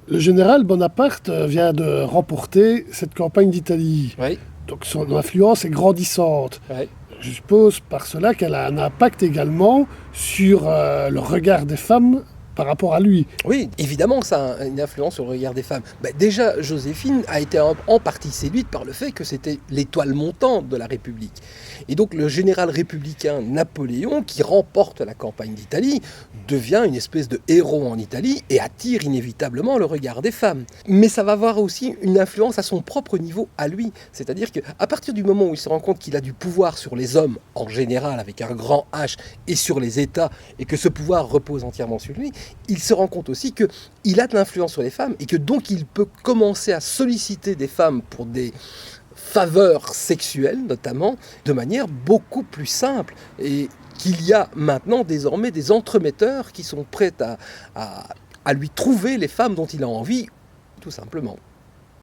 Le général Bonaparte vient de remporter cette campagne d'Italie. Oui, Donc son influence est grandissante. oui. Je suppose par cela qu'elle a un impact également sur le regard des femmes par rapport à lui. Oui, évidemment que ça a une influence sur le regard des femmes. Déjà, Joséphine a été en partie séduite par le fait que c'était l'étoile montante de la République. Et donc le général républicain Napoléon, qui remporte la campagne d'Italie, devient une espèce de héros en Italie et attire inévitablement le regard des femmes. Mais ça va avoir aussi une influence à son propre niveau à lui. C'est-à-dire qu'à partir du moment où il se rend compte qu'il a du pouvoir sur les hommes en général avec un grand H et sur les États, et que ce pouvoir repose entièrement sur lui, il se rend compte aussi qu'il a de l'influence sur les femmes et que donc il peut commencer à solliciter des femmes pour des faveurs sexuelles notamment, de manière beaucoup plus simple. Et qu'il y a maintenant désormais des entremetteurs qui sont prêts à lui trouver les femmes dont il a envie, tout simplement.